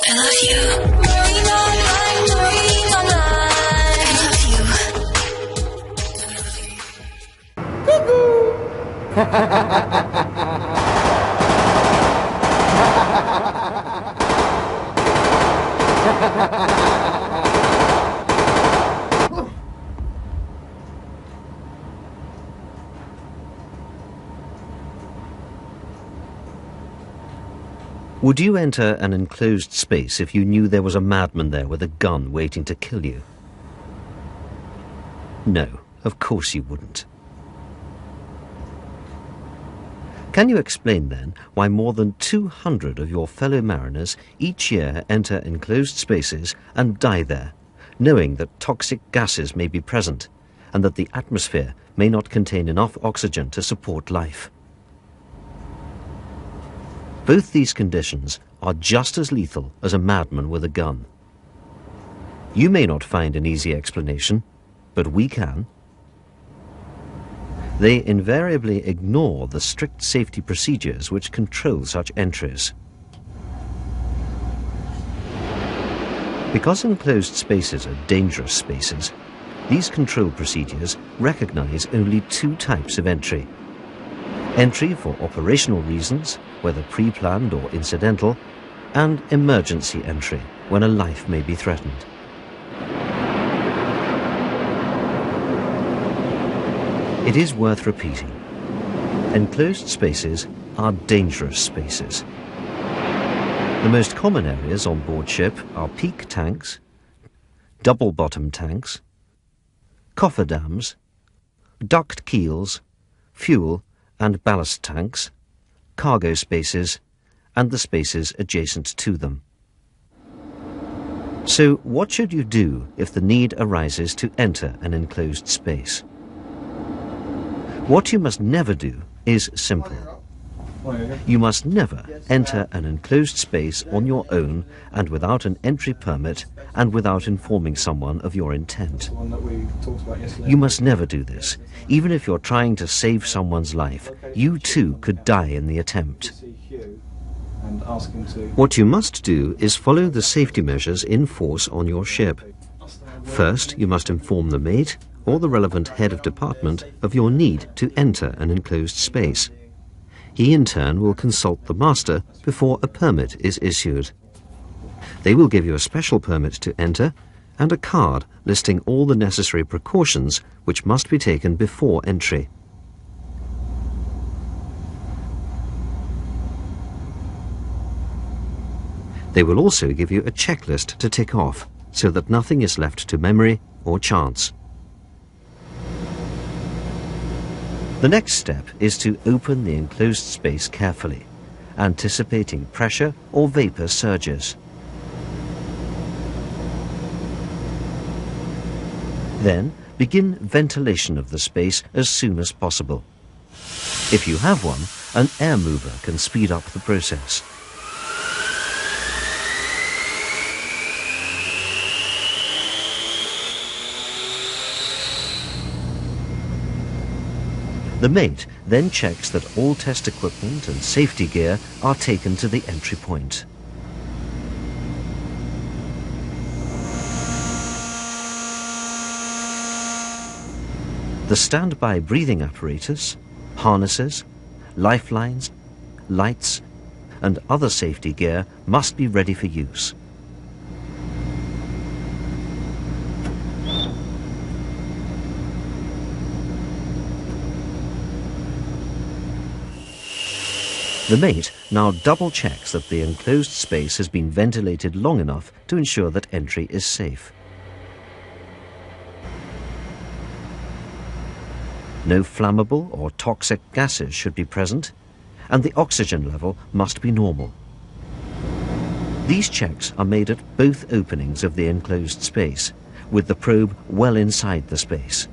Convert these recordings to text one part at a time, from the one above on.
I love you. Would you enter an enclosed space if you knew there was a madman there with a gun waiting to kill you? No, of course you wouldn't. Can you explain then why more than 200 of your fellow mariners each year enter enclosed spaces and die there, knowing that toxic gases may be present and that the atmosphere may not contain enough oxygen to support life? Both these conditions are just as lethal as a madman with a gun. You may not find an easy explanation, but we can. They invariably ignore the strict safety procedures which control such entries. Because enclosed spaces are dangerous spaces, these control procedures recognize only two types of entry. Entry for operational reasons, whether pre-planned or incidental, and emergency entry, when a life may be threatened. It is worth repeating. Enclosed spaces are dangerous spaces. The most common areas on board ship are peak tanks, double-bottom tanks, cofferdams, duct keels, fuel and ballast tanks, cargo spaces, and the spaces adjacent to them. So what should you do if the need arises to enter an enclosed space? What you must never do is simple. You must never enter an enclosed space on your own and without an entry permit and without informing someone of your intent. You must never do this. Even if you're trying to save someone's life, you too could die in the attempt. What you must do is follow the safety measures in force on your ship. First, you must inform the mate or the relevant head of department of your need to enter an enclosed space. He in turn will consult the master before a permit is issued. They will give you a special permit to enter and a card listing all the necessary precautions which must be taken before entry. They will also give you a checklist to tick off so that nothing is left to memory or chance. The next step is to open the enclosed space carefully, anticipating pressure or vapor surges. Then begin ventilation of the space as soon as possible. If you have one, an air mover can speed up the process. The mate then checks that all test equipment and safety gear are taken to the entry point. The standby breathing apparatus, harnesses, lifelines, lights, and other safety gear must be ready for use. The mate now double-checks that the enclosed space has been ventilated long enough to ensure that entry is safe. No flammable or toxic gases should be present, and the oxygen level must be normal. These checks are made at both openings of the enclosed space, with the probe well inside the space.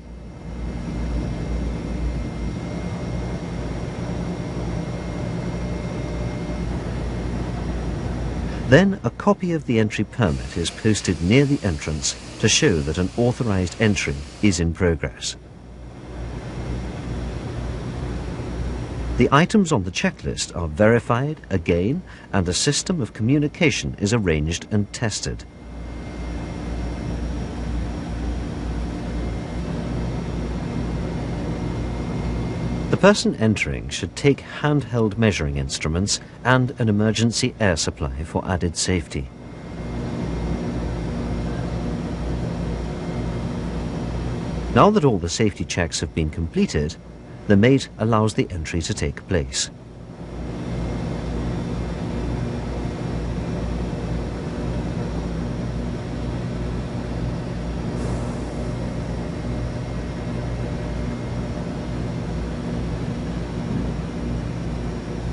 Then a copy of the entry permit is posted near the entrance to show that an authorized entry is in progress. The items on the checklist are verified again, and a system of communication is arranged and tested. The person entering should take handheld measuring instruments and an emergency air supply for added safety. Now that all the safety checks have been completed, the mate allows the entry to take place.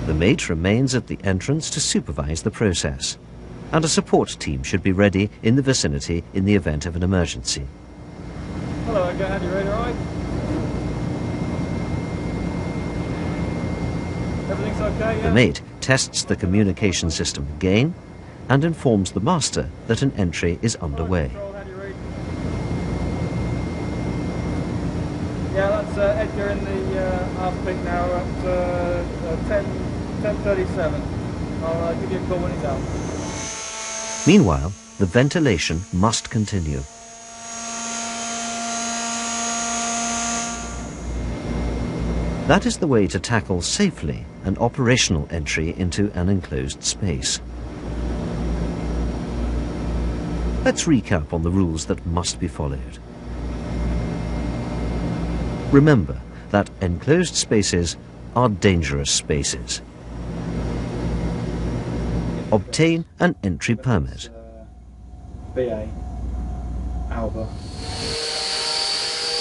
The mate remains at the entrance to supervise the process, and a support team should be ready in the vicinity in the event of an emergency. Hello again, you ready to ride? Everything's okay, yeah? The mate tests the communication system again and informs the master that an entry is underway. Yeah, that's Edgar in the half peak now at 10:37. I'll give you a call when he's out. Meanwhile, the ventilation must continue. That is the way to tackle safely an operational entry into an enclosed space. Let's recap on the rules that must be followed. Remember that enclosed spaces are dangerous spaces. Obtain an entry permit. BA, Alba.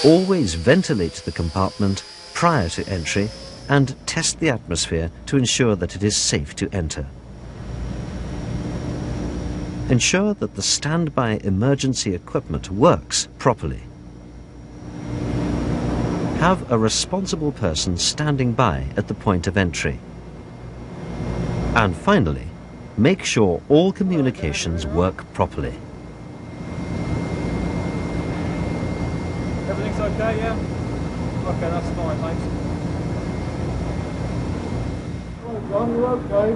Always ventilate the compartment prior to entry and test the atmosphere to ensure that it is safe to enter. Ensure that the standby emergency equipment works properly. Have a responsible person standing by at the point of entry. And finally, make sure all communications work properly. Everything's okay, yeah? Okay, that's fine, thanks. Hello, John, you okay?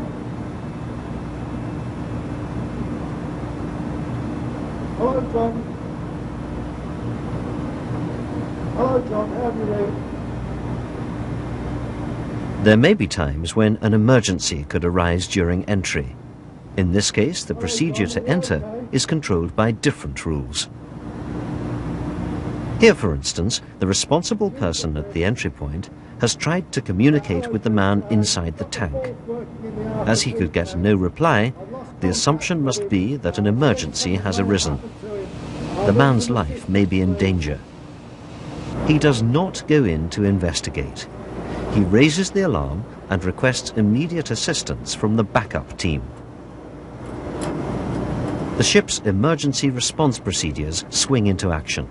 Hello, John. Hello, John, how have you been? There may be times when an emergency could arise during entry. In this case, the procedure to enter is controlled by different rules. Here, for instance, the responsible person at the entry point has tried to communicate with the man inside the tank. As he could get no reply, the assumption must be that an emergency has arisen. The man's life may be in danger. He does not go in to investigate. He raises the alarm and requests immediate assistance from the backup team. The ship's emergency response procedures swing into action.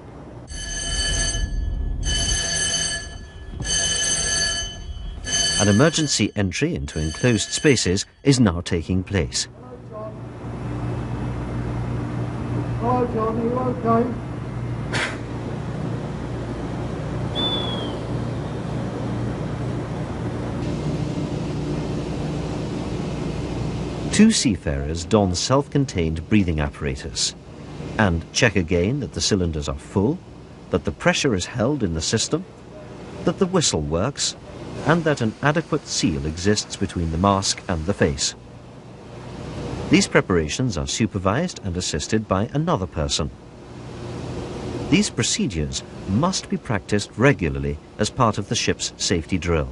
An emergency entry into enclosed spaces is now taking place. Hello, John, are you okay? Two seafarers don self-contained breathing apparatus and check again that the cylinders are full, that the pressure is held in the system, that the whistle works, and that an adequate seal exists between the mask and the face. These preparations are supervised and assisted by another person. These procedures must be practiced regularly as part of the ship's safety drill.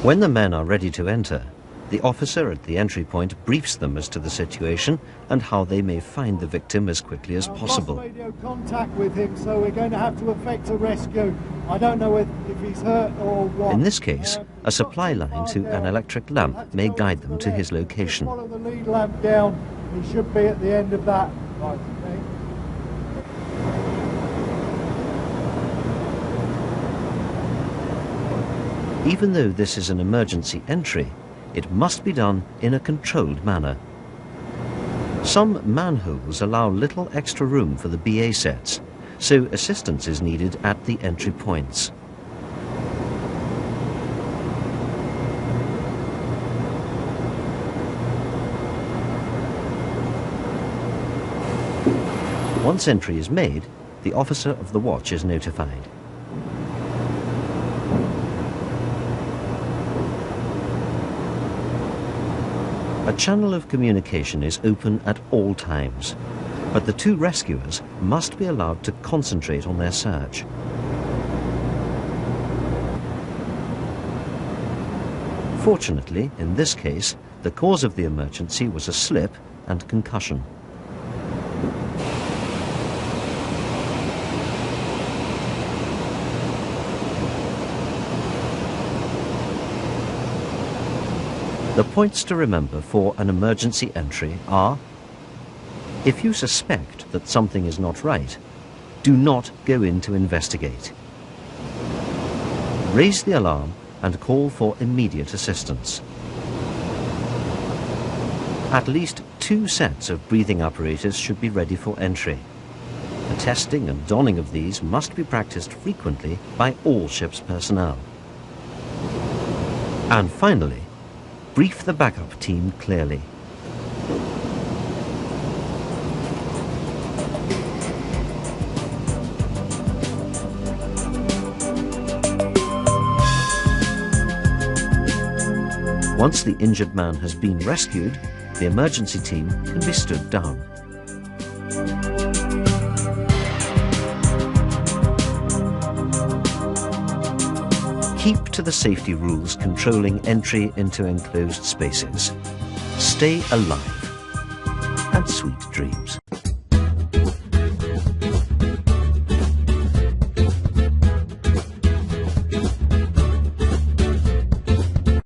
When the men are ready to enter, the officer at the entry point briefs them as to the situation and how they may find the victim as quickly as possible. I've lost radio contact with him, so we're going to have to effect a rescue. I don't know if he's hurt or what. In this case, a supply line to an electric lamp may guide them to his location. Follow the lead lamp down. He should be at the end of that. Right, okay. Even though this is an emergency entry, it must be done in a controlled manner. Some manholes allow little extra room for the BA sets, so assistance is needed at the entry points. Once entry is made, the officer of the watch is notified. A channel of communication is open at all times, but the two rescuers must be allowed to concentrate on their search. Fortunately, in this case, the cause of the emergency was a slip and concussion. The points to remember for an emergency entry are: if you suspect that something is not right, do not go in to investigate. Raise the alarm and call for immediate assistance. At least 2 sets of breathing apparatus should be ready for entry. The testing and donning of these must be practiced frequently by all ship's personnel. And finally, brief the backup team clearly. Once the injured man has been rescued, the emergency team can be stood down. Keep to the safety rules controlling entry into enclosed spaces. Stay alive, and sweet dreams.